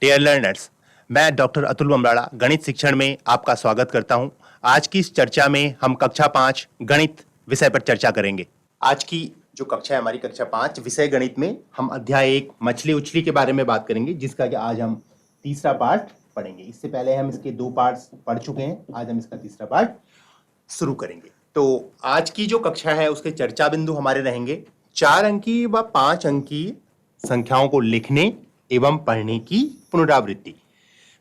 Dear learners, मैं doctor Atul बमराड़ा गणित शिक्षण में आपका स्वागत करता हूं। आज की इस चर्चा में हम कक्षा 5 गणित विषय पर चर्चा करेंगे। आज की जो कक्षा है हमारी कक्षा 5 विषय गणित में हम अध्याय 1 मछली उछली के बारे में बात करेंगे, जिसका कि आज हम तीसरा पार्ट पढ़ेंगे। इससे पहले हम इसके 2 पार्ट्स पढ़ चुके हैं, आज हम इसका तीसरा पार्ट शुरू करेंगे। तो आज की जो कक्षा है उसके चर्चा बिंदु हमारे रहेंगे 4 अंकीय व 5 अंकीय संख्याओं को लिखने एवं पढ़ने की पुनरावृत्ति।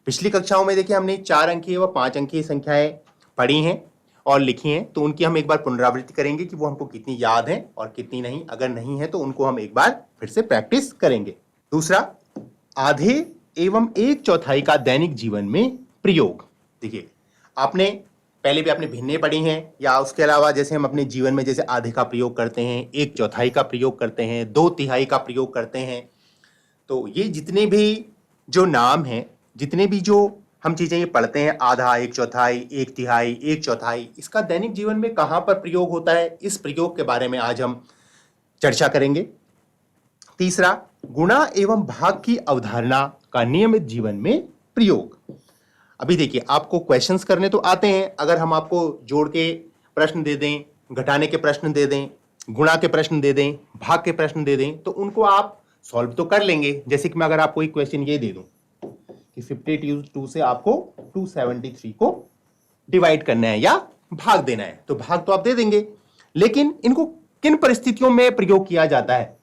पिछली कक्षाओं में देखिए हमने 4 अंकीय व 5 अंकीय संख्याएं पढ़ी हैं और लिखी हैं, तो उनकी हम एक बार पुनरावृत्ति करेंगे कि वो हमको कितनी याद है और कितनी नहीं। अगर नहीं है तो उनको हम एक बार फिर से प्रैक्टिस करेंगे। दूसरा, आधे एवं 1/4 का दैनिक जीवन में प्रयोग। देखिए आपने पहले भी आपने भिन्ने पढ़ी हैं, या उसके अलावा जैसे हम अपने जीवन में जैसे आधे का प्रयोग करते हैं, 1/4 का प्रयोग करते हैं, 2/3 का प्रयोग करते हैं। तो ये जितने भी जो नाम हैं, जितने भी जो हम चीजें ये पढ़ते हैं, आधा, 1/4, 1/3, 1/4, इसका दैनिक जीवन में कहाँ पर प्रयोग होता है, इस प्रयोग के बारे में आज हम चर्चा करेंगे। तीसरा, गुणा एवं भाग की अवधारणा का नियमित जीवन में प्रयोग। अभी देखिए आपको क्वेश्चंस करने तो आते हैं, अगर हम आपको जोड़ के प्रश्न दे दें, घटाने के प्रश्न दे दें, गुणा के प्रश्न दे दें, भाग के प्रश्न दे दें, तो उनको आप सॉल्व तो कर लेंगे। जैसे कि मैं अगर आपको एक क्वेश्चन ये दे दूं कि 52 से आपको 273 को डिवाइड करना है या भाग देना है, तो भाग तो आप दे देंगे। लेकिन इनको किन परिस्थितियों में प्रयोग किया जाता है?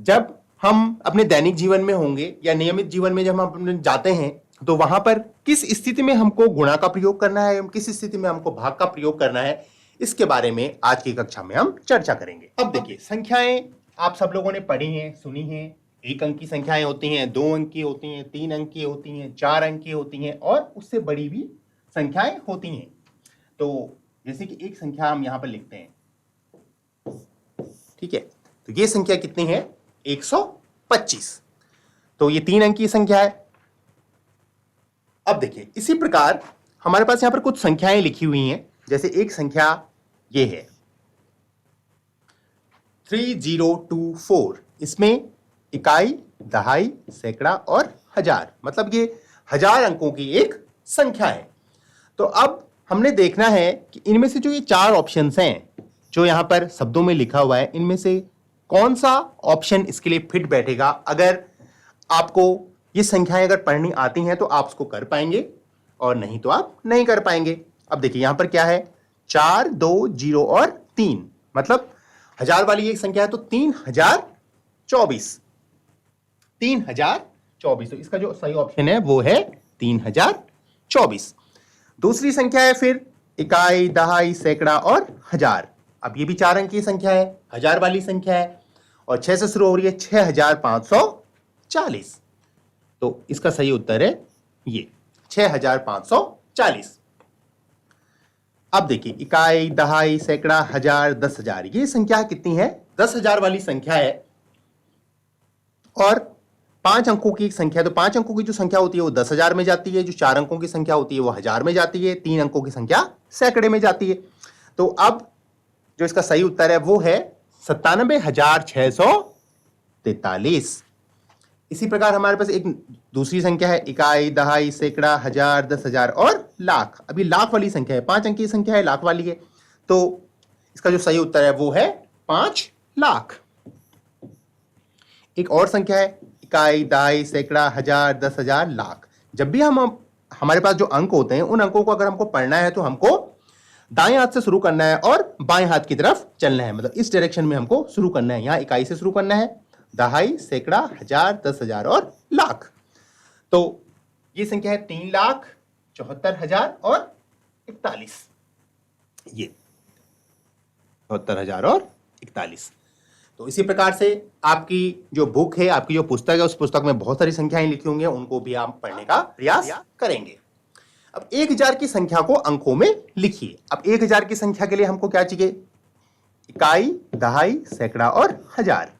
जब हम अपने दैनिक जीवन में होंगे या नियमित जीवन में जब हम अपने जाते हैं, तो वहां पर किस स्थिति में हमको गुणा का प्रयोग करना है, किस स्थिति में हमको भाग का प्रयोग करना है, इसके बारे में आज की कक्षा में हम चर्चा करेंगे। अब देखिए संख्याएं आप सब लोगों ने पढ़ी हैं, सुनी हैं। 1 अंक की संख्याएं होती हैं, 2 अंक की होती हैं, 3 अंक की होती हैं, 4 अंक की होती हैं और उससे बड़ी भी संख्याएं होती हैं। तो जैसे कि एक संख्या हम यहां पर लिखते हैं, ठीक है, तो ये संख्या कितनी है? 125। तो ये 3 अंक की संख्या है। अब देखिए इसी प्रकार हमारे पास यहां पर कुछ संख्याएं लिखी हुई हैं। जैसे एक संख्या ये है 3024, इसमें इकाई, दहाई, सैकड़ा और हजार, मतलब ये 1000 अंकों की एक संख्या है। तो अब हमने देखना है कि इनमें से जो ये 4 ऑप्शंस हैं जो यहां पर शब्दों में लिखा हुआ है, इनमें से कौन सा ऑप्शन इसके लिए फिट बैठेगा। अगर आपको ये संख्याएं अगर पढ़नी आती हैं तो आप उसको कर पाएंगे और नहीं तो आप नहीं कर पाएंगे। अब देखिए यहां पर क्या है, 4, 2, 0 और 3, मतलब 1000 वाली एक संख्या है, तो 3024। 3024, तो इसका जो सही ऑप्शन है वो है 3024। दूसरी संख्या है फिर इकाई, दहाई, सैकड़ा और हजार। अब ये भी 4 अंक की संख्या है, 1000 वाली संख्या है और 6 से शुरू हो रही है, 6540। तो इसका सही उत्तर है ये 6540। अब देखिए इकाई, दहाई, सैकड़ा, हजार, 10,000, ये संख्या कितनी है? 10,000 वाली संख्या है और 5 अंकों की संख्या। तो 5 अंकों की जो संख्या होती है वो 10,000 में जाती है, जो 4 अंकों की संख्या होती है वो 1000 में जाती है, 3 अंकों की संख्या सैकड़े में जाती है। तो अब जो इसका सही उत्तर है वो है 97,643। इसी प्रकार हमारे पास एक दूसरी संख्या है इकाई, दहाई, सैकड़ा, हजार, 10,000 और लाख। अभी लाख वाली संख्या है, 5 अंक की संख्या है, लाख वाली है, तो इसका जो सही उत्तर है वो है 5 लाख। एक और संख्या है इकाई, दहाई, सैकड़ा, हजार, 10,000, लाख। जब भी हम हमारे पास जो अंक होते हैं, उन अंकों को अगर हमको पढ़ना है तो हमको दाएं हाथ से शुरू करना है और बाएं हाथ की तरफ चलना है, मतलब इस डायरेक्शन में हमको शुरू करना है। यहां इकाई से शुरू करना है, दहाई, सैकड़ा, हजार, 10,000 और लाख। तो ये संख्या है 3,74,000 और 41। ये 74,000 और 41। तो इसी प्रकार से आपकी जो बुक है, आपकी जो पुस्तक है, उस पुस्तक में बहुत सारी संख्याएं लिखी होंगी, उनको भी आप पढ़ने का प्रयास करेंगे। अब 1000 की संख्या को अंकों में लिखिए। अब 1000 की संख्या के लिए हमको क्या चाहिए? इकाई, दहाई, सैकड़ा और हजार,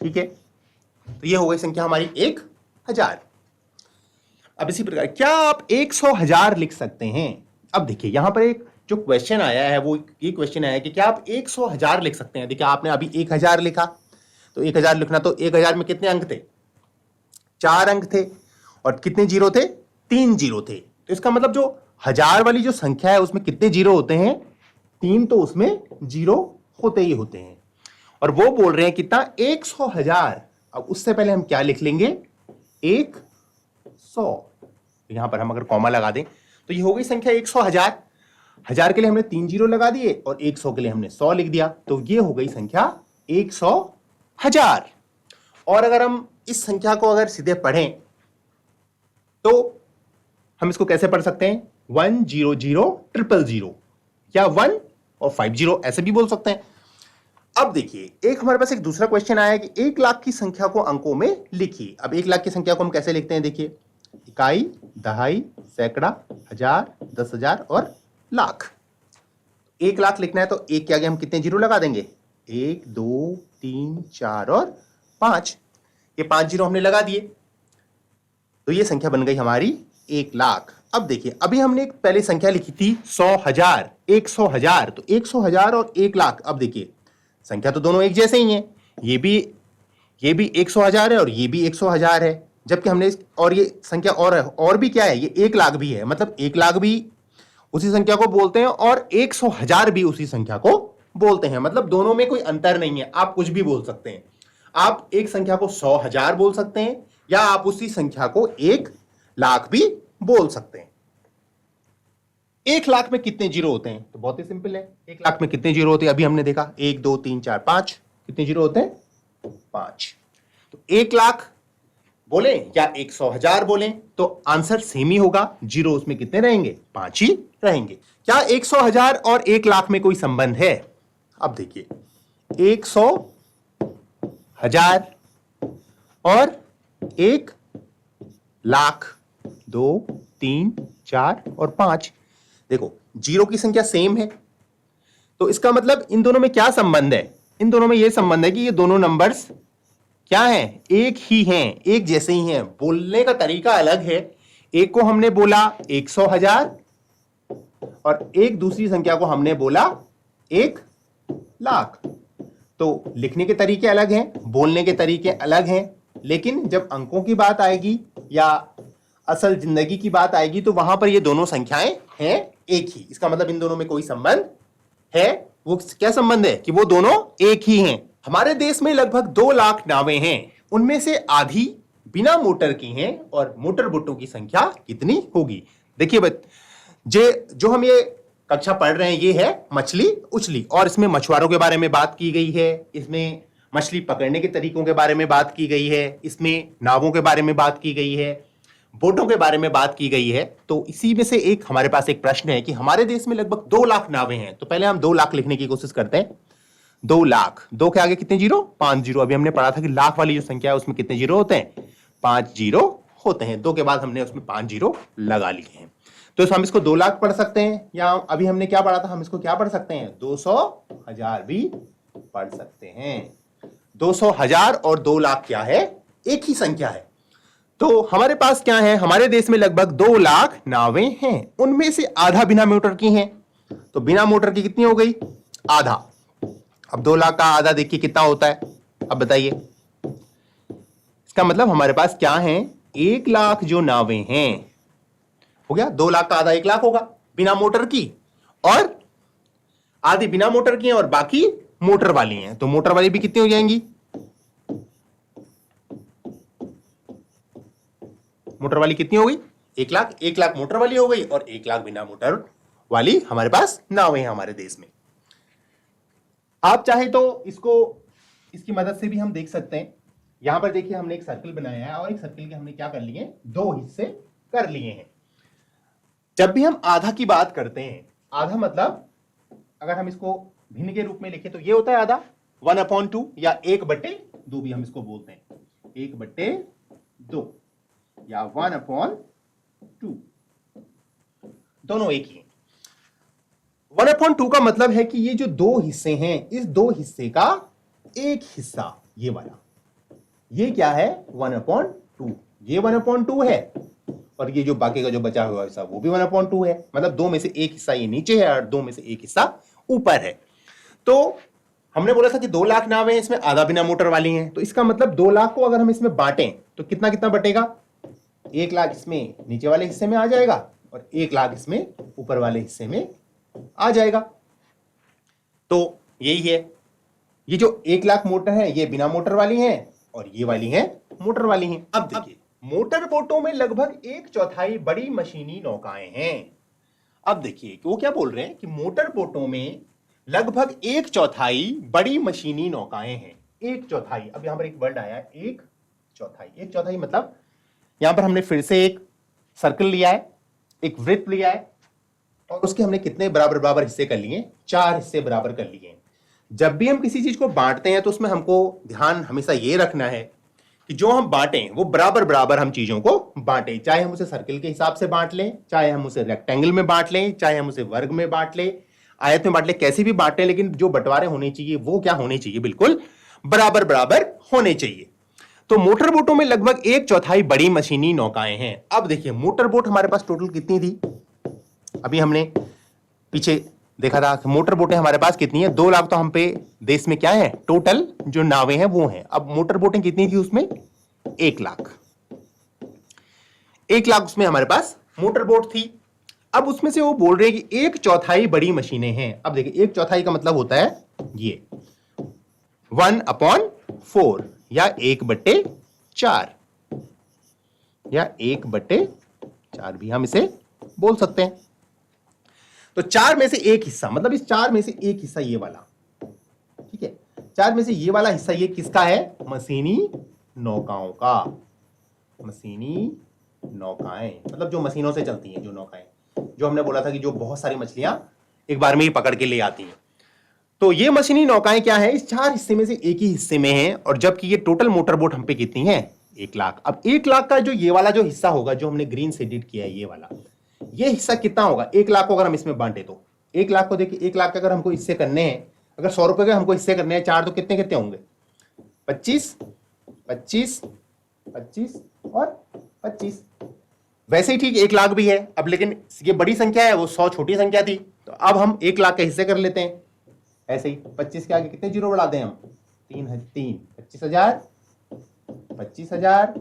ठीक है। तो ये हो गई संख्या हमारी 1000। अब इसी प्रकार क्या आप 100,000 लिख सकते हैं? अब देखिए यहां पर एक जो क्वेश्चन आया है वो ये क्वेश्चन आया है कि क्या आप 100,000 लिख सकते हैं। देखिए आपने अभी 1000 लिखा, तो 1000 लिखना, तो 1000 में कितने अंक थे? 4 अंक थे और कितने जीरो थे? 3 जीरो थे। तो इसका मतलब जो हजार वाली जो संख्या है उसमें कितने जीरो होते हैं? 3 तो उसमें जीरो होते ही होते हैं। और वो बोल रहे हैं कितना? 100,000। अब उससे पहले हम क्या लिख लेंगे? 100। यहां पर हम अगर कॉमा लगा दें तो ये हो गई संख्या 100,000। हजार के लिए हमने 3 जीरो लगा दिए और 100 के लिए हमने 100 लिख दिया, तो ये हो गई संख्या 100,000। और अगर हम इस संख्या को अगर सीधे पढ़ें तो हम इसको कैसे पढ़ सकते हैं? 100,000,000 या 1 और 50 ऐसे भी बोल सकते हैं। अब देखिए, एक हमारे पास एक दूसरा क्वेश्चन आया कि 1 लाख की संख्या को अंकों में लिखिए। अब 1 लाख की संख्या को हम कैसे लिखते हैं? देखिए, इकाई, दहाई, सैकड़ा, हजार, 10,000 और लाख। 1 लाख लिखना है तो एक के आगे हम कितने जीरो लगा देंगे? 1 2 3 4 और 5। ये 5 जीरो हमने लगा दिए, तो ये संख्या बन गई हमारी 1 लाख। अब देखिए, अभी हमने एक पहले संख्या लिखी थी 100,000, 100,000। तो 100,000 और 1 लाख, अब देखिए संख्या तो दोनों एक जैसे ही हैं। ये भी 100,000 है और ये भी 100,000 है, जबकि हमने और ये संख्या और भी क्या है? ये 1 लाख भी है। मतलब 1 लाख भी उसी संख्या को बोलते हैं और 100,000 भी उसी संख्या को बोलते हैं। मतलब दोनों में कोई अंतर नहीं है। आप कुछ भी बोल सकते हैं। आप एक संख्या को 100,000 बोल सकते हैं या आप उसी संख्या को 1 लाख भी बोल सकते हैं। 1 लाख में कितने जीरो होते हैं? तो बहुत ही सिंपल है। 1 लाख में कितने जीरो होते हैं? अभी हमने देखा 1 2 3 4 5। कितने जीरो होते हैं? 5। तो 1 लाख बोले या 100,000 बोले तो आंसर सेम ही होगा। जीरो उसमें कितने रहेंगे? 5 ही रहेंगे। क्या 100,000 और 1 लाख में कोई संबंध है? अब देखिए, 100,000 और 1 लाख, 2 3 4 और 5। देखो, जीरो की संख्या सेम है, तो इसका मतलब इन दोनों में क्या संबंध है? इन दोनों में यह संबंध है कि ये दोनों नंबर्स क्या हैं? एक ही हैं, एक जैसे ही हैं। बोलने का तरीका अलग है। एक को हमने बोला 100,000 और एक दूसरी संख्या को हमने बोला 1 लाख। तो लिखने के तरीके अलग हैं, बोलने के तरीके अलग हैं, लेकिन जब अंकों की बात आएगी या असल जिंदगी की बात आएगी तो वहां पर ये दोनों संख्याएं हैं एक ही। इसका मतलब इन दोनों में कोई संबंध है। वो क्या संबंध है? कि वो दोनों एक ही हैं। हमारे देश में लगभग 2 लाख नावें हैं। उनमें से आधी बिना मोटर की हैं और मोटर बोटों की संख्या कितनी होगी? देखिए जो हम ये कक्षा पढ़ रहे हैं ये है मछली उछली, और इसमें मछुआरों के बारे में बात की गई है, इसमें मछली पकड़ने के तरीकों के बारे में बात की गई है, इसमें नावों के बारे में बात की गई है, बोटों के बारे में बात की गई है। तो इसी में से एक हमारे पास एक प्रश्न है कि हमारे देश में लगभग 2 लाख नावें हैं। तो पहले हम 2 लाख लिखने की कोशिश करते हैं। 2 लाख, 2 के आगे कितने जीरो? 5 जीरो। अभी हमने पढ़ा था कि लाख वाली जो संख्या है उसमें कितने जीरो होते हैं? 5 जीरो होते हैं। 2 के बाद हमने उसमें 5 जीरो लगा लिए हैं। तो हम इसको 2 लाख पढ़ सकते हैं, या अभी हमने क्या पढ़ा था, हम इसको क्या पढ़ सकते हैं? 200,000 भी पढ़ सकते हैं। 200,000 और 2 लाख क्या है? एक ही संख्या है। तो हमारे पास क्या है? हमारे देश में लगभग 2 लाख नावें हैं। उनमें से आधा बिना मोटर की हैं। तो बिना मोटर की कितनी हो गई? आधा। अब 2 लाख का आधा देखिए कितना होता है? अब बताइए। इसका मतलब हमारे पास क्या है? 1 लाख जो नावें हैं, हो गया। 2 लाख का आधा 1 लाख होगा बिना मोटर की, और आधी बिना मोटर की हैं और बाकी मोटर वाली हैं। तो मोटर वाली भी कितनी हो जाएंगी? मोटर वाली कितनी हो गई? 1 लाख। 1 लाख मोटर वाली हो गई और 1 लाख बिना मोटर वाली हमारे पास नावें हैं हमारे देश में। आप चाहे तो इसकी मदद से भी हम देख सकते हैं। यहां पर देखिए, हमने एक सर्कल बनाया है और एक सर्कल के हमने क्या कर लिए? 2 हिस्से कर लिए हैं। जब भी हम आधा की बात करते हैं, आधा मतलब अगर हम इसको भिन्न के रूप में लिखें तो ये होता है आधा, 1/2 या 1/2 भी हम इसको बोलते हैं। 1/2 या 1/2, दोनों एक ही हैं। 1/2 का मतलब है कि ये जो 2 हिस्से हैं, इस 2 हिस्से का एक हिस्सा ये वाला, ये क्या है? 1/2। ये 1/2 है और ये जो बाकी का जो बचा हुआ हिस्सा वो भी 1/2 है। मतलब 2 में से एक हिस्सा ये नीचे है और 2 में से एक हिस्सा ऊपर है। तो हमने बोला था कि 2 लाख नावें इसमें आधा बिना मोटर वाली हैं, तो इसका मतलब 2 लाख को अगर हम इसमें बांटें तो कितना कितना बटेगा, 1 लाख इसमें नीचे वाले हिस्से में आ जाएगा और 1 लाख इसमें ऊपर वाले हिस्से में आ जाएगा। तो यही है, ये जो 1 लाख मोटर है ये बिना मोटर वाली है और ये वाली है मोटर वाली है। अब देखिए, मोटर बोटों में लगभग 1/4 बड़ी मशीनी नौकाएं हैं। अब देखिए वो क्या बोल रहे हैं कि मोटर बोटों में लगभग 1/4 बड़ी मशीनी नौकाएं हैं। 1/4, अब यहां पर एक वर्ड आया है 1/4। 1/4 मतलब यहां पर हमने फिर से एक सर्कल लिया है, एक वृत्त लिया है और उसके हमने कितने बराबर बराबर हिस्से कर लिए, 4 हिस्से बराबर कर लिए। जब भी हम किसी चीज को बांटते हैं तो उसमें हमको ध्यान हमेशा ये रखना है कि जो हम बांटें वो बराबर बराबर हम चीजों को बांटें, चाहे हम उसे सर्कल के हिसाब से बांट लें, चाहे हम उसे रेक्टेंगल में बांट लें, चाहे हम उसे वर्ग में बांट लें, आयत में बांट लें, कैसे भी बांट लें, लेकिन जो बंटवारे होने चाहिए वो क्या होने चाहिए, बिल्कुल बराबर बराबर होने चाहिए। तो मोटर बोटों में लगभग 1/4 बड़ी मशीनी नौकाएं हैं। अब देखिए मोटर बोट हमारे पास टोटल कितनी थी, अभी हमने पीछे देखा था कि मोटर बोटें हमारे पास कितनी है, 2 लाख तो हम पे देश में क्या है टोटल जो नावें हैं वो हैं। अब मोटर बोटें कितनी थी उसमें, 1 लाख। 1 लाख उसमें हमारे पास मोटर बोट थी। अब उसमें से वो बोल रहे हैं कि 1/4 बड़ी मशीनें हैं। अब देखिए 1/4 का मतलब होता है ये 1/4 या 1/4 या 1/4 भी हम इसे बोल सकते हैं। तो 4 में से एक हिस्सा, मतलब इस 4 में से एक हिस्सा ये वाला, ठीक है, 4 में से ये वाला हिस्सा ये किसका है, मशीनी नौकाओं का। मशीनी नौकाएं मतलब जो मशीनों से चलती हैं, जो नौकाएं, जो हमने बोला था कि जो बहुत सारी मछलियां एक बार में ही पकड़ के ले आती हैं। तो ये मशीनी नौकाएं क्या है, इस 4 हिस्से में से एक ही हिस्से में हैं और जबकि ये टोटल मोटर बोट हम पे कितनी है, 1 लाख। अब 1 लाख का जो ये वाला जो हिस्सा होगा, जो हमने ग्रीन से डिट किया है, ये वाला, ये हिस्सा कितना होगा 1 लाख को अगर हम इसमें बांटे तो 1 लाख को देखिए, 1 लाख का अगर हमको हिस्से करने हैं, अगर 100 रुपए के हमको हिस्से करने हैं 4 तो कितने कितने होंगे, 25 25 25 और 25। वैसे ही ठीक 1 लाख भी है। अब लेकिन ये बड़ी संख्या है, वो 100 छोटी संख्या थी, तो अब हम 1 लाख के हिस्से कर लेते हैं। ऐसे ही 25 के आगे कितने जीरो बढ़ा दें हम, 3 25,000 25,000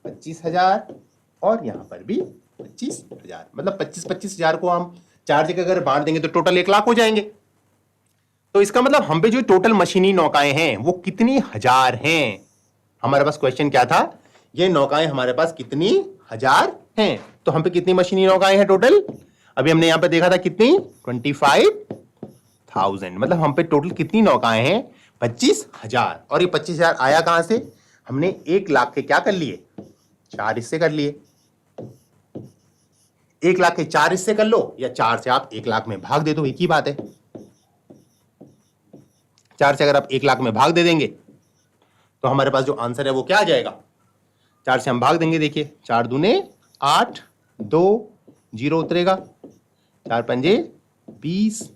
25,000 और यहां पर भी 25,000, मतलब 25,000 को हम 4 जगह अगर बांट देंगे तो टोटल 1 लाख हो जाएंगे। तो इसका मतलब हम पे जो टोटल मशीनी नौकाएं हैं वो कितनी हजार हैं। हमारे पास क्वेश्चन क्या था, ये नौकाएं हमारे पास कितनी हजार हैं, तो हम पे कितनी मशीनी नौकाएं हैं टोटल, अभी हमने यहां पे देखा था कितनी, 25,000, मतलब हम पे टोटल कितनी नौकाएं हैं, 25,000। और ये 25,000 आया कहां से, हमने 1 लाख के क्या कर लिए, 4 हिस्से कर लिए। 1 लाख के 4 हिस्से कर लो या 4 से आप 1 लाख में भाग दे दो, एक ही बात है। 4 से अगर आप 1 लाख में भाग दे देंगे तो हमारे पास जो आंसर है वो क्या आ जाएगा, 4 से हम भाग देंगे, देखिए 4 दूने 8, 2 जीरो उतरेगा, 4 पंजे 20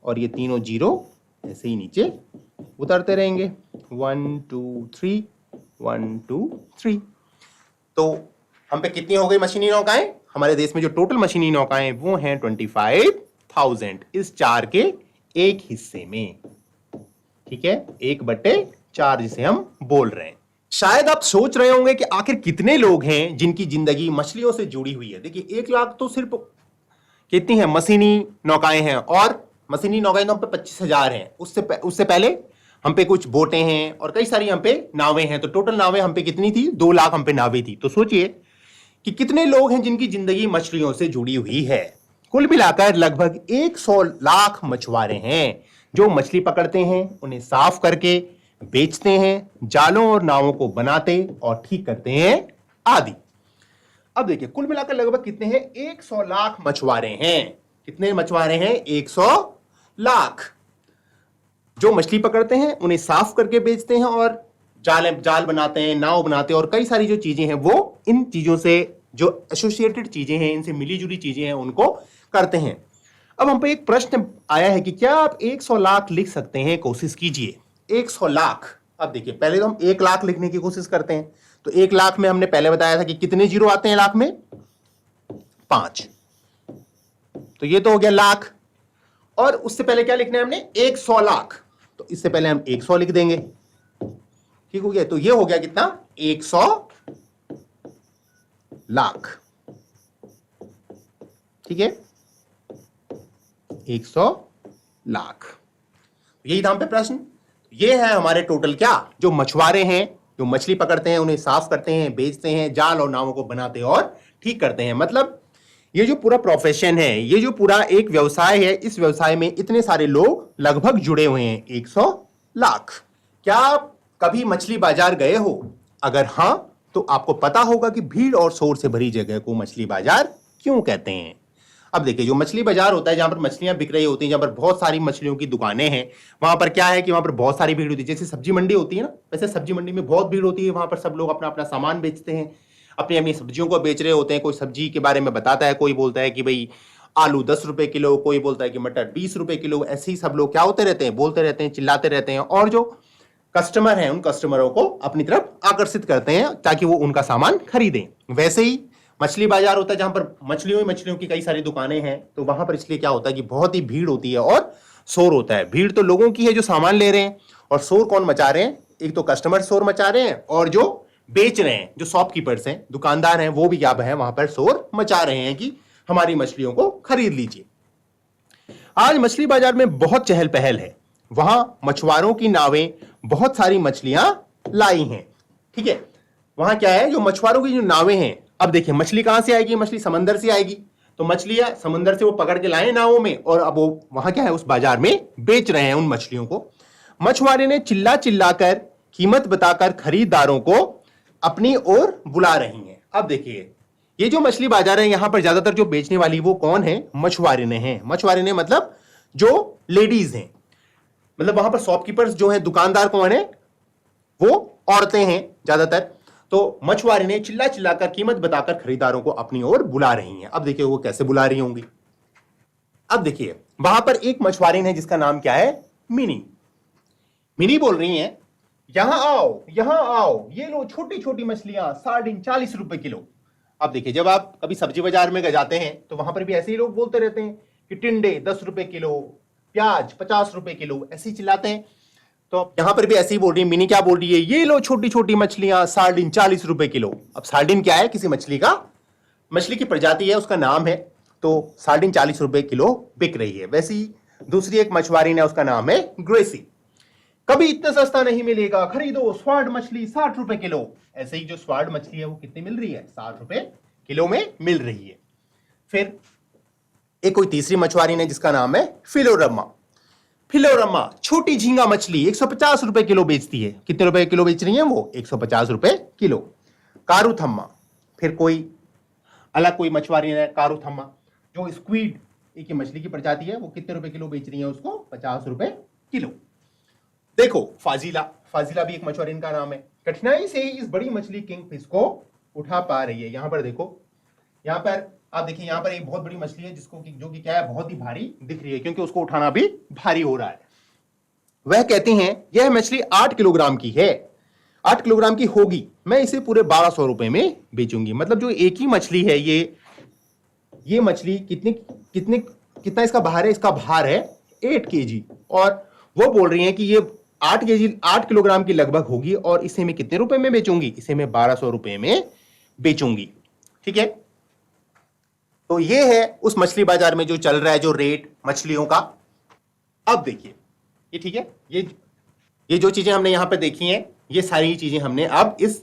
और ये तीनों जीरो ऐसे ही नीचे उतरते रहेंगे, 1 2 3 1 2 3। तो हम पे कितनी हो गई मशीनी नौकाएं, हमारे देश में जो टोटल मशीनी नौकाएं वो हैं 25,000 इस 4 के एक हिस्से में, ठीक है, 1/4 जिसे हम बोल रहे हैं। शायद आप सोच रहे होंगे कि आखिर कितने लोग हैं जिनकी जिंदगी मछलियों से जुड़ी हुई है। देखिए 1 लाख तो सिर्फ कितनी है मशीनी नौकाएं हैं, और मशीनी नौकाएं तो हम पे 25,000 हैं। उससे पहले हम पे कुछ बोटें हैं और कई सारी हम पे नावें हैं, तो टोटल नावें हम पे कितनी थी, 2 लाख हम पे नावें थी। तो सोचिए कि कितने लोग हैं जिनकी जिंदगी मछलियों से जुड़ी हुई है। कुल मिलाकर लगभग 100 लाख मछुआरे हैं जो मछली पकड़ते हैं, उन्हें साफ करके बेचते हैं, जालों और नावों को बनाते और ठीक करते हैं आदि। अब देखिए कुल मिलाकर लगभग कितने हैं, 100 लाख मछुआरे हैं। कितने मछुआरे हैं, 100 लाख, जो मछली पकड़ते हैं, उन्हें साफ करके बेचते हैं और जाल बनाते हैं, नाव बनाते हैं और कई सारी जो चीजें हैं वो इन चीजों से जो एसोसिएटेड चीजें हैं, इनसे मिली जुली चीजें हैं, उनको करते हैं। अब हम पे एक प्रश्न आया है कि क्या आप 100 लाख लिख सकते हैं, कोशिश कीजिए 100 लाख। अब देखिए पहले तो हम 1 लाख लिखने की कोशिश करते हैं, तो 1 लाख में हमने पहले बताया था कि कितने जीरो आते हैं लाख में, 5, तो ये तो हो गया लाख। और उससे पहले क्या लिखना है हमने 100 लाख, तो इससे पहले हम 100 लिख देंगे, ठीक हो गया। तो ये हो गया कितना 100 लाख, ठीक है 100 लाख। यही था हम पे प्रश्न। ये है हमारे टोटल क्या, जो मछुआरे हैं जो मछली पकड़ते हैं, उन्हें साफ करते हैं, बेचते हैं, जाल और नावों को बनाते हैं और ठीक करते हैं। मतलब ये जो पूरा प्रोफेशन है, ये जो पूरा एक व्यवसाय है, इस व्यवसाय में इतने सारे लोग लगभग जुड़े हुए हैं 100 लाख। क्या आप कभी मछली बाजार गए हो? अगर हां तो आपको पता होगा कि भीड़ और शोर से भरी जगह को मछली बाजार क्यों कहते हैं। अब देखिए, जो मछली बाजार होता है, जहां पर मछलियां बिक रही होती हैं, जहां पर बहुत सारी मछलियों की दुकानें हैं, वहां पर क्या है कि वहां पर बहुत सारी भीड़ होती है। जैसे सब्जी मंडी होती है ना, वैसे सब्जी मंडी में बहुत भीड़ होती है, वहां पर सब लोग अपना अपना सामान बेचते हैं, अपनी अपनी सब्जियों को बेच रहे होते हैं। कोई सब्जी के बारे में बताता है, कोई बोलता है कि भाई आलू 10 रुपए किलो, कोई बोलता है कि मटर 20 रुपए किलो। ऐसे ही सब लोग क्या होते रहते हैं, बोलते रहते हैं, चिल्लाते रहते हैं, और जो कस्टमर हैं उन कस्टमरों को अपनी तरफ आकर्षित करते हैं ताकि वो उनका सामान खरीदें। वैसे ही मछली बाजार होता है, जहां पर मछलियों की कई सारी दुकानें हैं, तो वहां पर इसलिए क्या होता है कि बहुत ही भीड़ होती है और शोर होता है। भीड़ तो लोगों की है जो सामान ले रहे हैं, और शोर कौन मचा रहे हैं, एक तो कस्टमर शोर मचा रहे हैं, और जो बेच रहे हैं, जो शॉपकीपर्स हैं, दुकानदार हैं, वो भी क्या है वहां पर शोर मचा रहे हैं कि हमारी मछलियों को खरीद लीजिए। आज मछली बाजार में बहुत चहल पहल है, वहां मछुआरों की नावें बहुत सारी मछलियां लाई हैं, ठीक है। वहां क्या है, जो मछुआरों की जो नावें हैं, अब देखिए मछली कहां से आएगी, मछली समंदर से आएगी, तो मछलियां समंदर से वो पकड़ के लाए नावों में, और अब वो वहां क्या है, उस बाजार में बेच रहे हैं उन मछलियों को। मछुआरे ने चिल्ला चिल्लाकर कीमत बताकर खरीदारों को अपनी ओर बुला रही हैं। अब देखिए, ये जो मछली बाजार है, यहां पर ज्यादातर जो बेचने वाली वो कौन है, मछुआरे ने हैं। मछुआरे ने मतलब जो लेडीज हैं, मतलब वहां पर शॉपकीपर्स जो है, दुकानदार कौन है, वो औरतें हैं ज्यादातर। तो मछुआरे ने चिल्ला चिल्लाकर कीमत बताकर खरीदारों को अपनी ओर बुला रही हैं। अब देखिए वो कैसे बुला रही होंगी। अब देखिए वहां पर एक मछुआरी है जिसका नाम क्या है, मिनी। मिनी बोल रही हैं, यहां आओ, यहां आओ, ये लो छोटी छोटी मछलियां, सार्डिन 40 रुपए किलो। अब देखिए, जब आप कभी सब्जी बाजार में जाते हैं तो वहां पर भी ऐसे ही लोग बोलते रहते हैं कि टिंडे 10 रुपए किलो, प्याज 50 रुपए किलो, ऐसे ही चिल्लाते हैं। तो यहां पर भी ऐसे ही बोल रही है, मिनी क्या बोल रही है, ये लो छोटी छोटी मछलियां, सार्डिन 40 रुपए किलो। अब सार्डिन क्या है, किसी मछली की प्रजाति है, उसका नाम है, तो सार्डिन 40 रुपए किलो बिक रही है। वैसे ही दूसरी एक मछुआरी ने, उसका नाम है ग्रेसी। कभी इतना सस्ता नहीं मिलेगा, खरीदो स्वाड मछली 60 रुपए किलो। ऐसे ही जो स्वाड मछली है वो कितनी मिल रही है, 60 रुपए किलो में मिल रही है। फिर एक कोई तीसरी मछुआरी ने जिसका नाम है फिलोरम्मा। फिलोरम्मा छोटी झींगा मछली 150 रुपए किलो बेचती है। कितने रुपए किलो बेच रही है वो, 150 रुपए किलो। कारूथम्मा, फिर कोई अलग कोई मछुआरी है कारूथम्मा, जो स्क्वीड एक मछली की प्रजाति है, वो कितने रुपए किलो बेच रही है उसको, 50 रुपए किलो। देखो फाजिला भी एक मछुआरी का नाम है। कठिनाई से ही इस बड़ी मछली किंगफिश को उठा पा रही है। यहां पर देखो, यहां पर आप देखिए, यहां पर एक बहुत बड़ी मछली है जिसको जो कि क्या है, बहुत ही भारी दिख रही है, क्योंकि उसको उठाना भी भारी हो रहा है। वह कहती हैं यह मछली 8 किलोग्राम की है, 8 किलोग्राम की होगी, मैं इसे पूरे 1200 रुपए में बेचूंगी। मतलब जो एक ही मछली है, ये मछली कितना इसका भार है, इसका भार है 8 kg, और वो बोल रही हैं कि ये 8 किलोग्राम की लगभग होगी, और इसे मैं कितने रुपए में बेचूंगी, इसे मैं 1200 रुपए में बेचूंगी, ठीक है। तो ये है उस मछली बाजार में जो चल रहा है, जो रेट मछलियों का। अब देखिए ये, ठीक है, ये जो चीजें हमने यहां पर देखी हैं, ये सारी चीजें हमने अब इस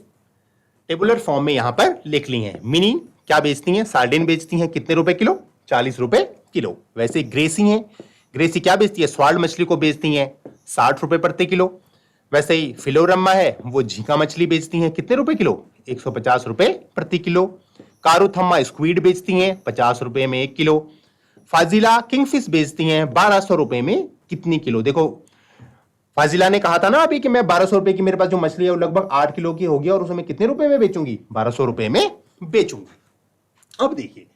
टेबुलर फॉर्म में यहां पर लिख ली हैं। मिनी क्या बेचती हैं, सार्डिन बेचती हैं, कितने रुपए किलो, 40 रुपए किलो। वैसे ग्रेसी हैं, ग्रेसी क्या बेचती है, स्वाड मछली को बेचती हैं 60 रुपए प्रति किलो। वैसे ही फिलोरम्मा है, वो झींगा मछली बेचती हैं, कितने रुपए किलो, 150 रुपए प्रति किलो। कारूथम्मा स्क्वीड बेचती हैं 50 रुपए में 1 किलो। फाजिला किंगफिश बेचती हैं 1200 रुपए में कितनी किलो। देखो फाजिला ने कहा था ना अभी कि मैं 1200 रुपए की मेरे पास जो मछली है वो लगभग 8 किलो की होगी, और उसमें कितने रुपए में बेचूंगी, 1200 रुपए में बेचूंगी। अब देखिए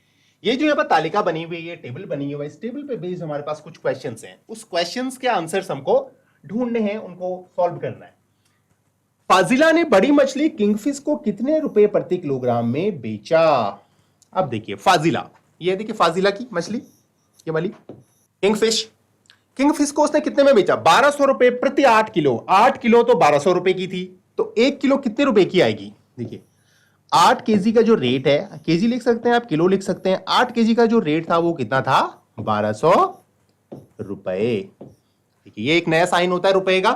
ये जो यहाँ पर तालिका बनी हुई है, टेबल बनी हुई है, इस टेबल पे बेस्ड हमारे पास कुछ क्वेश्चंस हैं। उस क्वेश्चंस के आंसर्स हमको ढूंढने हैं, उनको सॉल्व करना है। फाजिला ने बड़ी मछली किंगफिश को कितने रुपए प्रति किलोग्राम में बेचा। अब देखिए फाजिला, ये देखिए फाजिला की मछली, ये वाली किंगफिश, किंग फिश को उसने कितने में बेचा? 1200 रुपए प्रति 8 किलो। 8 किलो तो 1200 रुपए की थी, तो 1 किलो कितने रुपए की आएगी? देखिए 8 केजी का जो रेट है, केजी लिख सकते हैं आप, किलो लिख सकते हैं, 8 केजी का जो रेट था वो कितना था? 1200 रुपए। देखिए ये एक नया साइन होता है रुपए का,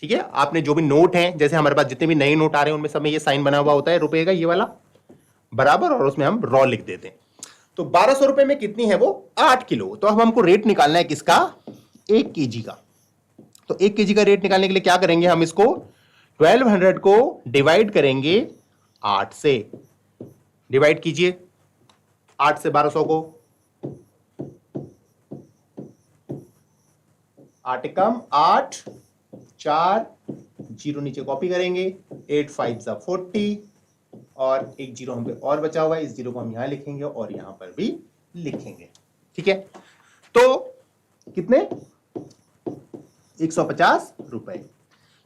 ठीक है। आपने जो भी नोट है, जैसे हमारे पास जितने भी नए नोट आ रहे हैं उनमें सब में ये साइन बना हुआ होता है रुपए का, ये वाला बराबर, और उसमें हम रॉ लिख देते हैं। तो 1200 रुपए में कितनी है वो? 8 किलो। तो अब हमको रेट निकालना है किसका? 1 केजी का। तो 1 केजी का रेट निकालने के लिए क्या करेंगे? हम इसको 1200 को डिवाइड करेंगे 8 से। डिवाइड कीजिए 8 से 1200 को, 8 कम 8, 4 जीरो नीचे कॉपी करेंगे, 8 5 सा 40, और एक जीरो हम पे और बचा हुआ है, इस जीरो को हम यहां लिखेंगे और यहां पर भी लिखेंगे, ठीक है। तो कितने? 150 रुपए।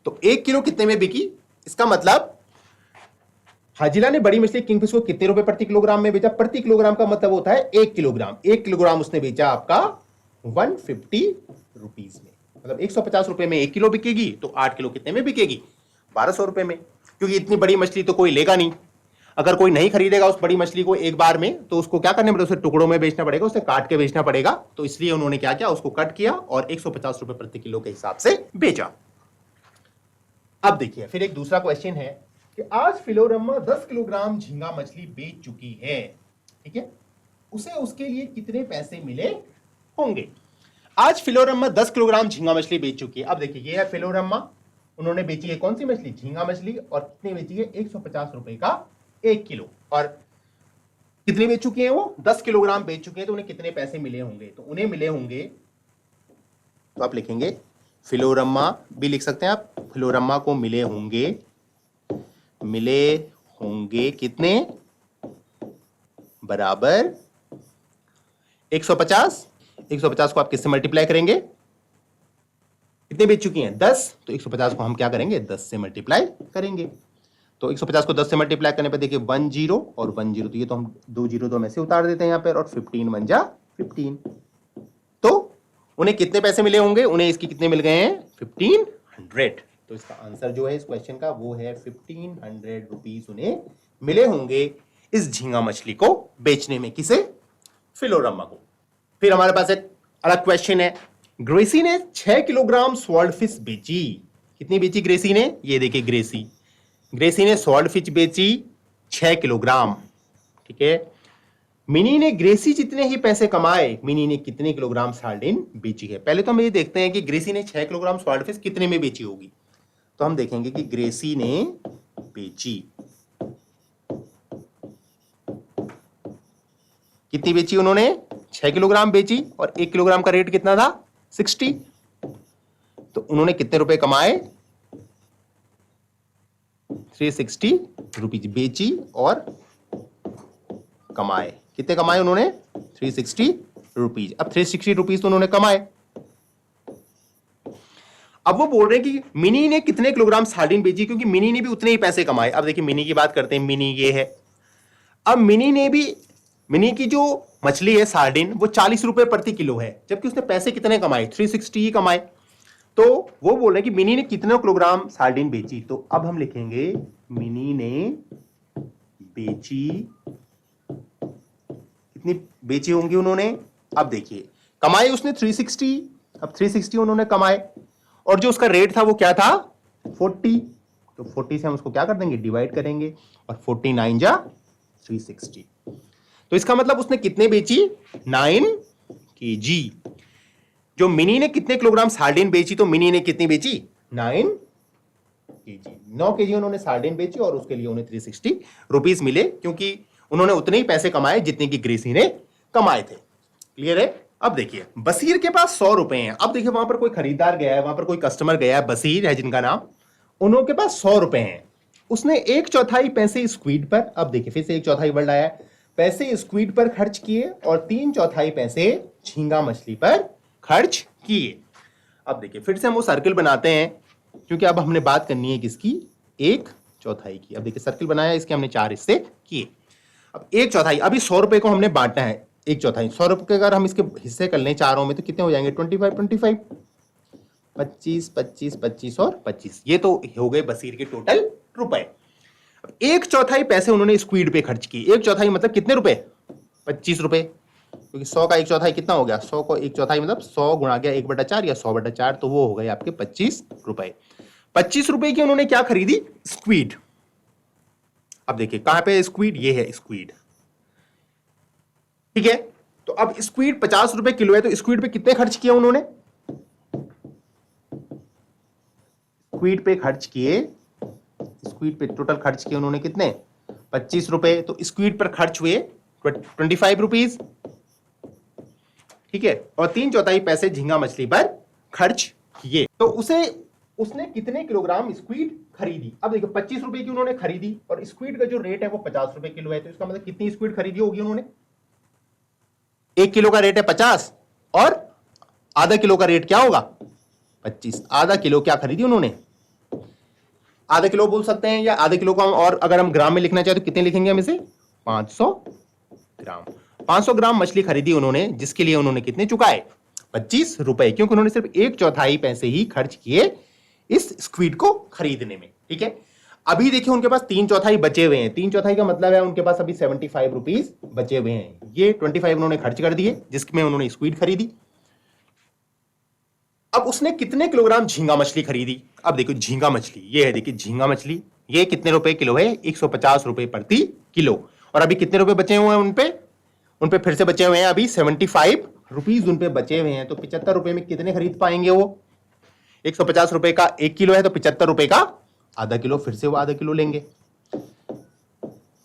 तो 1 किलो कितने में बिकी? इसका मतलब हाजिला ने बड़ी मछली किंगफिश को कितने रुपए प्रति किलोग्राम में बेचा? प्रति किलोग्राम का मतलब होता है 1 किलोग्राम। 1 किलोग्राम उसने बेचा आपका 150 रुपीज में, मतलब 150 रुपए में 1 किलो बिकेगी। तो 8 किलो कितने में बिकेगी? 1200 रुपए में, क्योंकि इतनी बड़ी मछली तो कोई लेगा नहीं। अगर कोई नहीं खरीदेगा उस बड़ी मछली को एक बार में, तो उसको क्या करना पड़ेगा? उसे टुकड़ों में बेचना पड़ेगा, उसे काट के बेचना पड़ेगा। तो इसलिए उन्होंने क्या किया? उसको कट किया और 150 रुपए प्रति किलो के हिसाब से बेचा। अब देखिए फिर एक दूसरा क्वेश्चन है कि आज फिलोरम्मा 10 किलोग्राम झींगा मछली बेच चुकी है, ठीक है, उसे उसके लिए कितने पैसे मिले होंगे? आज फिलोरम्मा 10 किलोग्राम झींगा मछली बेच चुकी है। अब देखिए ये है फिलोरम्मा, उन्होंने बेची है कौन सी मछली? झींगा मछली, और कितने बेची है? 150 रुपए का 1 किलो। और कितनी बेच चुकी है वो? 10 किलोग्राम बेच चुके हैं। तो उन्हें कितने पैसे मिले होंगे? तो उन्हें मिले होंगे, तो आप लिखेंगे फिलोरम्मा भी लिख सकते हैं आप, फिलोरम्मा को मिले होंगे कितने? बराबर 150। 150 को आप किससे मल्टीप्लाई करेंगे? कितने बेच चुकी हैं? 10। तो 150 को हम क्या करेंगे? 10 से मल्टीप्लाई करेंगे। तो 150 को 10 से मल्टीप्लाई करने पर देखिए 1 जीरो और 1 जीरो, तो ये तो हम 2 जीरो तो हम ऐसे उतार देते हैं यहाँ पर, और 15 बन जा 15। तो उन्हें कितने पैसे मिले होंगे? उन्हें इसकी कितने मिल गए हैं? 1500। तो इसका आंसर जो है इस क्वेश्चन का वो है 1500 रुपीज उन्हें मिले होंगे इस झींगा मछली को बेचने में। किसे? फिलोरम्मा को। फिर हमारे पास एक अलग क्वेश्चन है, ग्रेसी ने 6 किलोग्राम स्वॉर्ड फिश बेची। कितनी बेची ग्रेसी ने? ये देखिए ग्रेसी ने स्वॉर्ड फिश बेची 6 किलोग्राम, ठीक है। मिनी ने ग्रेसी जितने ही पैसे कमाए, मिनी ने कितने किलोग्राम सार्डिन बेची है? पहले तो हम ये देखते हैं कि ग्रेसी ने 6 किलोग्राम स्वॉर्ड फिश कितने में बेची होगी। तो हम देखेंगे कि ग्रेसी ने बेची, कितनी बेची उन्होंने? 6 किलोग्राम बेची, और 1 किलोग्राम का रेट कितना था? 60। तो उन्होंने कितने रुपए कमाए? 360 रुपीज बेची और कमाए। कितने कमाए उन्होंने? 360 रुपीज। अब 360 रुपीज तो उन्होंने कमाए। अब वो बोल रहे हैं कि मिनी ने कितने किलोग्राम सार्डिन बेची, क्योंकि मिनी ने भी उतने ही पैसे कमाए। अब देखिए मिनी की बात करते हैं, मिनी ये है। अब मिनी की जो मछली है सार्डिन, वो 40 रुपए प्रति किलो है, जबकि उसने पैसे कितने कमाए? 360 ही कमाए। तो वो बोल रहे हैं कि मिनी ने कितने किलोग्राम सार्डिन बेची। तो अब हम लिखेंगे मिनी ने बेची, कितनी बेची होंगी उन्होंने? अब देखिए कमाई उसने 360, अब 360 उन्होंने कमाए, और जो उसका रेट था वो क्या था? 40। तो 40 से हम उसको क्या कर देंगे? डिवाइड करेंगे, और 49 जा 360। तो इसका मतलब उसने कितने बेची? 9 केजी। जो मिनी ने कितने किलोग्राम सार्डिन बेची? तो मिनी ने कितनी बेची? 9 केजी। 9 केजी उन्होंने सार्डिन बेची, और उसके लिए उन्हें 360 रुपीज मिले, क्योंकि उन्होंने उतने ही पैसे कमाए जितने की ग्रेसी ने कमाए थे। क्लियर है? अब देखिए बसीर के पास 100 रुपए हैं। अब देखिए वहां पर कोई खरीदार गया है, वहां पर कोई कस्टमर गया है, बसीर है जिनका नाम, उन्होंने के पास 100 रुपए हैं। उसने 1/4 पैसे स्क्वीड पर, अब देखिए फिर से 1/4 वर्ड आया, पैसे स्क्वीड पर खर्च किए, और 3/4 पैसे झींगा मछली पर खर्च किए। अब देखिए फिर से हम वो सर्किल बनाते हैं, क्योंकि अब हमने बात करनी है किसकी? 1/4 की। अब देखिए सर्किल बनाया, इसके हमने 4 हिस्से किए। अब 1/4, अभी 100 रुपए को हमने बांटना है। एक चौथाई। 100 रुपए के अगर हम इसके हिस्से कर लें चारों में तो कितने हो जाएंगे? 25 25, 25 25 25 और 25। ये तो हो गए बसीर के टोटल रुपए। एक चौथाई पैसे उन्होंने स्क्वीड पे खर्च किए। एक चौथाई मतलब कितने रुपए? 25 रुपए, क्योंकि 100 का एक चौथाई कितना हो गया? 100 को एक चौथाई मतलब 100 गुणा गया 1/4 या 100/4, तो वो हो गए आपके 25 रुपए। 25 रुपए की उन्होंने क्या खरीदी? स्क्वीड। अब देखिए कहां पे स्क्वीड, ये है स्क्वीड, ठीक है। तो अब स्क्वीड 50 रुपए किलो है, तो स्क्वीड पे कितने खर्च किए उन्होंने? स्क्वीड पे खर्च किए, स्क्वीड पे टोटल खर्च किए उन्होंने कितने? 25 रुपए। तो स्क्वीड पर खर्च हुए 25 रुपीज, ठीक है। और 3/4 पैसे झींगा मछली पर खर्च किए। तो उसने कितने किलोग्राम स्क्वीड खरीदी? अब देखो 25 रुपए की उन्होंने खरीदी और स्क्वीड का जो रेट है वो 50 रुपए किलो है, तो इसका मतलब कितनी स्क्वीड खरीदी होगी उन्होंने? 1 किलो का रेट है 50 और आधा किलो का रेट क्या होगा? 25। आधा किलो क्या खरीदी उन्होंने? आधा किलो बोल सकते हैं, या आधे किलो को हम, और अगर हम ग्राम में लिखना चाहे तो कितने लिखेंगे हम इसे? 500 ग्राम। 500 ग्राम मछली खरीदी उन्होंने, जिसके लिए उन्होंने कितने चुकाए? 25 रुपए, क्योंकि उन्होंने सिर्फ 1/4 पैसे ही खर्च किए इस स्क्वीड को खरीदने में, ठीक है। अभी देखिए उनके पास 3/4 बचे हुए हैं। 3/4 का मतलब है उनके पास अभी 75 रुपीज बचे हुए हैं। ये 25 उन्होंने खर्च कर दिए जिसमें उन्होंने स्क्वीड खरीदी। अब उसने कितने किलोग्राम झींगा मछली खरीदी? अब देखो झींगा मछली, ये है देखिए झींगा मछली, ये कितने रुपए किलो है? 150 रुपए प्रति किलो। और अभी कितने रुपए बचे हुए हैं उनपे फिर से बचे हुए हैं अभी 75 रुपीज उनपे बचे हुए हैं। तो 75 रुपए में कितने खरीद पाएंगे वो? 150 रुपए का 1 किलो है, तो 75 रुपए का आधा किलो, फिर से वो आधा किलो लेंगे,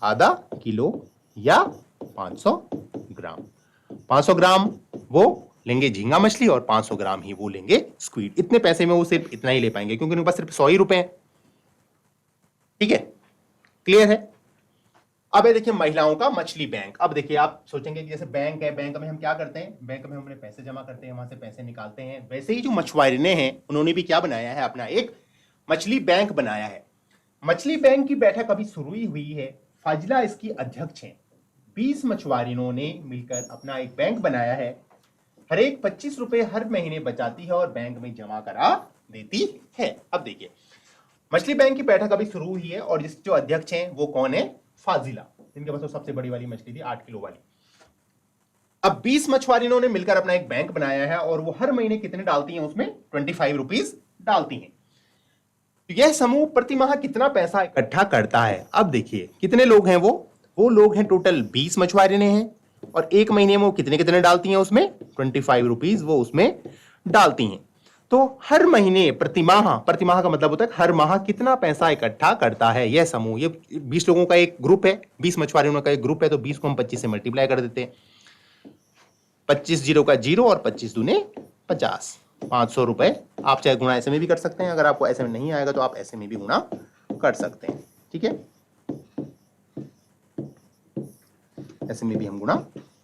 आधा किलो या 500 ग्राम। 500 ग्राम वो लेंगे झींगा मछली और 500 ग्राम ही वो लेंगे स्क्वीड। इतने पैसे में वो सिर्फ इतना ही ले पाएंगे, क्योंकि उनके पास सिर्फ 100 ही रुपए हैं, ठीक है। क्लियर है? अब ये देखिए महिलाओं का मछली बैंक। अब देखिए आप सोचेंगे कि जैसे बैंक है, बैंक में हम क्या करते हैं? बैंक में हम अपने पैसे जमा करते हैं, वहां से पैसे निकालते हैं। वैसे ही जो मछुआरे हैं उन्होंने भी क्या बनाया है? अपना एक मछली बैंक बनाया है। मछली बैंक की बैठक अभी शुरू ही हुई है। फाजिला इसकी अध्यक्ष हैं। 20 मछुआरियों ने मिलकर अपना एक बैंक बनाया है। हर एक 25 रुपए हर महीने बचाती है और बैंक में जमा करा देती है। अब देखिए मछली बैंक की बैठक अभी शुरू हुई है और जो अध्यक्ष हैं वो कौन है? फाजिला, जिनके पास तो सबसे बड़ी वाली मछली थी 8 किलो वाली। अब 20 मछुआरियों ने मिलकर अपना एक बैंक बनाया है और वो हर महीने कितने डालती हैं? उसमें 25 रुपीज डालती हैं। यह समूह प्रति माह कितना पैसा इकट्ठा करता है? अब देखिए कितने लोग हैं वो लोग हैं टोटल 20 मछुआरे हैं, और एक महीने में वो कितने कितने डालती हैं? उसमें 25 रुपीज वो उसमें डालती हैं। तो हर महीने प्रतिमाह का मतलब होता है हर माह कितना पैसा इकट्ठा करता है यह समूह। ये 20 लोगों का एक ग्रुप है, 20 मछुआरों का एक ग्रुप है, तो 20 को हम 25 से मल्टीप्लाई कर देते हैं। 25 जीरो का जीरो और 25 दूने 50, 500 रुपए। आप चाहे गुणा ऐसे में भी कर सकते हैं, अगर आपको ऐसे में नहीं आएगा तो आप ऐसे में भी गुणा कर सकते हैं, ठीक है। ऐसे में भी हम गुणा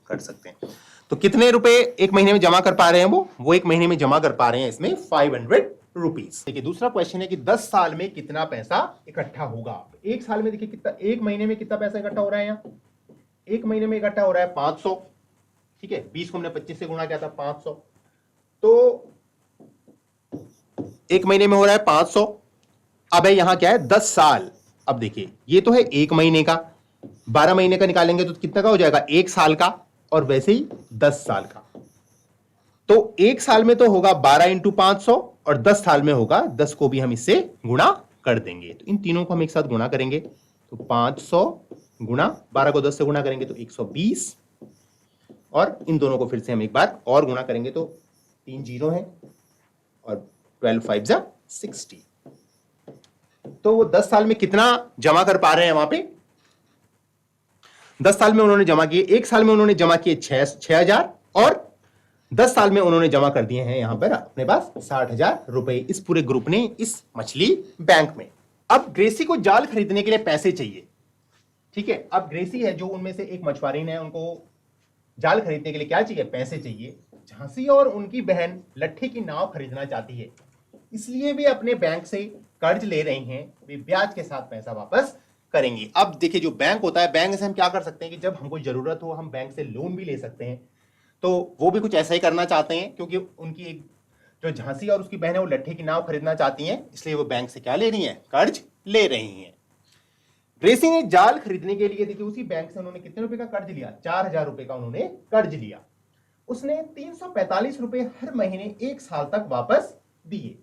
कर सकते हैं। तो कितने रुपए एक महीने में जमा कर पा रहे हैं वो एक महीने में जमा कर पा रहे हैं इसमें 500 रुपीज। देखिए दूसरा क्वेश्चन है कि 10 साल में कितना पैसा इकट्ठा होगा। एक साल में देखिए कितना, एक महीने में कितना पैसा इकट्ठा हो रहा है? यहाँ एक महीने में इकट्ठा हो रहा है 500, ठीक है। 20 को हमने 25 से गुणा किया था 500, तो एक महीने में हो रहा है 500। अब है यहां क्या है? 10 साल। अब देखिए ये तो है एक महीने का, 12 महीने का निकालेंगे तो कितना का हो जाएगा? एक साल का, और वैसे ही 10 साल का। तो एक साल में तो होगा 12 इंटू 500 और 10 साल में होगा 10 को भी हम इससे गुणा कर देंगे। तो इन तीनों को हम एक साथ गुणा करेंगे तो 500 गुणा 12 को 10 से गुणा करेंगे तो 120, और इन दोनों को फिर से हम एक बार और गुणा करेंगे तो 3 जीरो है और 12 5 जा 60। तो वो 10 साल में कितना जमा कर पा रहे हैं वहां पे? 10 साल में उन्होंने जमा किए, एक साल में उन्होंने जमा किए 6,000 और 10 साल में उन्होंने जमा कर दिए हैं यहां पर अपने पास 60,000 रुपए इस पूरे ग्रुप ने इस मछली बैंक में। अब ग्रेसी को जाल खरीदने के लिए पैसे चाहिए, ठीक है। अब ग्रेसी है जो उनमें से एक मछुआरीन है, उनको जाल खरीदने के लिए क्या चाहिए? पैसे चाहिए। झांसी और उनकी बहन लट्ठे की नाव खरीदना चाहती है, इसलिए वे अपने बैंक से कर्ज ले रही हैं। वे ब्याज के साथ पैसा वापस करेंगी। अब देखिए जो बैंक होता है, बैंक से हम क्या कर सकते हैं कि जब हमको जरूरत हो हम बैंक से लोन भी ले सकते हैं। तो वो भी कुछ ऐसा ही करना चाहते हैं, क्योंकि उनकी एक जो झांसी और उसकी बहन है वो लट्ठे की नाव खरीदना चाहती हैं, इसलिए वो बैंक से क्या ले रही हैं, कर्ज ले रही हैं। ग्रेसी ने जाल खरीदने के लिए देखिए उसी बैंक से उन्होंने कितने रुपए का कर्ज लिया, 4,000 रुपए का उन्होंने कर्ज लिया। उसने 345 रुपए हर महीने 1 साल तक वापस दिए।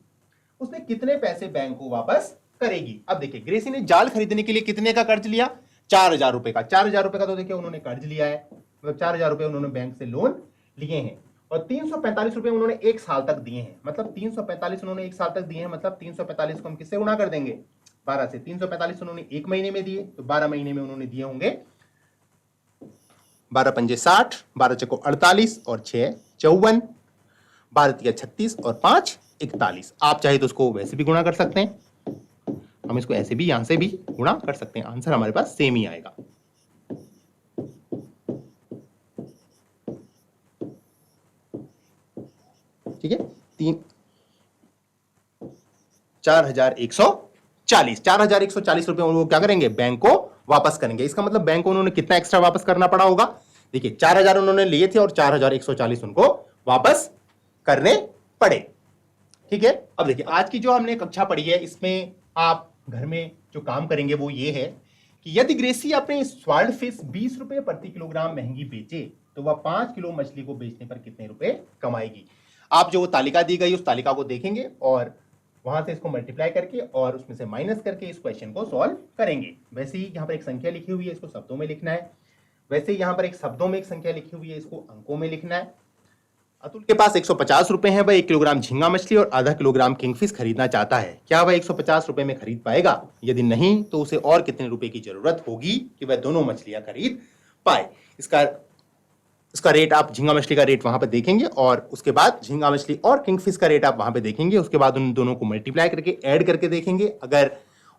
उसने कितने पैसे बैंक को वापस करेगी? अब देखिए ग्रेसी ने जाल खरीदने के लिए कितने का कर्ज लिया, 4,000 रुपए का। 4,000 रुपए का तो देखिए उन्होंने कर्ज लिया है, मतलब 4,000 रुपए उन्होंने बैंक से लोन लिए हैं, और 345 रुपए उन्होंने 1 साल तक दिए हैं। मतलब 345 उन्होंने 1 साल तक दिए हैं, मतलब 345 को हम किससे गुणा कर देंगे, 12 से। 345 उन्होंने 1 महीने में दिए, तो 12 महीने में उन्होंने दिए होंगे 12 पंजे 60, 12 चको 48 और 6 54, 12 तिया 36 और 5 41। आप चाहे तो उसको वैसे भी गुणा कर सकते हैं, हम इसको ऐसे भी यहां से भी गुणा कर सकते हैं, आंसर हमारे पास सेम ही आएगा। ठीक है, 4,140 रुपए वो क्या करेंगे, बैंक को वापस करेंगे। इसका मतलब बैंक को उन्होंने कितना एक्स्ट्रा वापस करना पड़ा होगा, देखिए 4,000 उन्होंने लिए थे और 4,140 उनको वापस करने पड़े। ठीक है, अब देखिए आज की जो हमने कक्षा पढ़ी है, इसमें आप घर में जो काम करेंगे वो ये है कि यदि ग्रेसी अपने स्वर्ण फिश 20 रुपए प्रति किलोग्राम महंगी बेचे तो वह 5 किलो मछली को बेचने पर कितने रुपए कमाएगी। आप जो वो तालिका दी गई उस तालिका को देखेंगे और वहां से इसको मल्टीप्लाई करके और उसमें से माइनस करके इस क्वेश्चन को सॉल्व करेंगे। वैसे ही यहाँ पर एक संख्या लिखी हुई है, इसको शब्दों में लिखना है। वैसे ही यहाँ पर एक शब्दों में एक संख्या लिखी हुई है, इसको अंकों में लिखना है। अतुल के पास 150 रुपए है, वह 1 किलोग्राम झींगा मछली और आधा किलोग्राम किंगफिश खरीदना चाहता है। क्या वह 150 रुपए में खरीद पाएगा? यदि नहीं तो उसे और कितने रुपए की जरूरत होगी कि वह दोनों मछलियां खरीद पाए? इसका रेट आप झींगा मछली का रेट वहां पर देखेंगे और उसके बाद झींगा मछली और किंगफिश का रेट आप वहां पे देखेंगे। उसके बाद उन दोनों को मल्टीप्लाई करके ऐड करके देखेंगे। अगर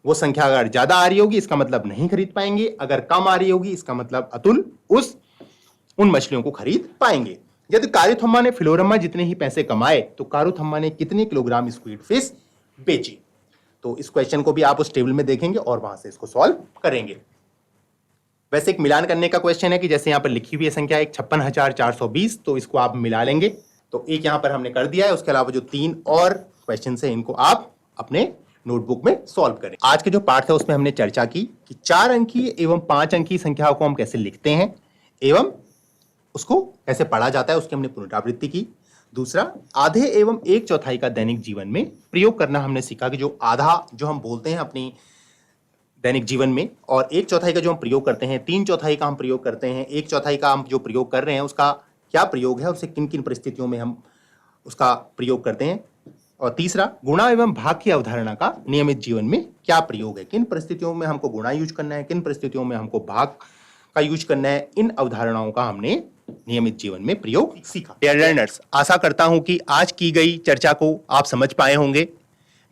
वो संख्या अगर ज्यादा आ रही होगी इसका मतलब नहीं खरीद पाएंगे, अगर कम आ रही होगी इसका मतलब अतुल उन मछलियों को खरीद पाएंगे। यदि कारुथम्मा ने फिलोरम्मा जितने ही पैसे कमाए तो कारुथम्मा ने कितने किलोग्राम स्क्विड फिश बेची? तो इस क्वेश्चन को भी आप उस टेबल में देखेंगे और वहां से इसको सॉल्व करेंगे। वैसे एक मिलान करने का क्वेश्चन है कि जैसे यहां पर लिखी हुई है संख्या 56,420, तो इसको आप मिला लेंगे। तो एक यहां पर हमने कर दिया है, उसके अलावा जो 3 और क्वेश्चन है इनको आप अपने नोटबुक में सॉल्व करें। आज के जो पार्ट है उसमें हमने चर्चा की कि 4 अंकीय एवं 5 अंकीय संख्याओं को हम कैसे लिखते हैं एवं उसको कैसे पढ़ा जाता है, उसकी हमने पुनरावृत्ति की। दूसरा, आधे एवं 1/4 का दैनिक जीवन में प्रयोग करना हमने सीखा कि जो आधा जो हम बोलते हैं अपनी दैनिक जीवन में और 1/4 का जो हम प्रयोग करते हैं, 3/4 का हम प्रयोग करते हैं, 1/4 का हम जो प्रयोग कर रहे हैं उसका क्या प्रयोग है, उससे किन किन परिस्थितियों में हम उसका प्रयोग करते हैं। और तीसरा, गुणा एवं भाग की अवधारणा का नियमित जीवन में क्या प्रयोग है, किन परिस्थितियों में हमको गुणा यूज करना है, किन परिस्थितियों में हमको भाग का यूज करना है। इन अवधारणाओं का हमने नियमित जीवन में प्रयोग सीखा। डियर लर्नर्स, आशा करता हूं कि आज की गई चर्चा को आप समझ पाए होंगे।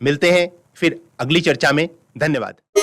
मिलते हैं फिर अगली चर्चा में। धन्यवाद।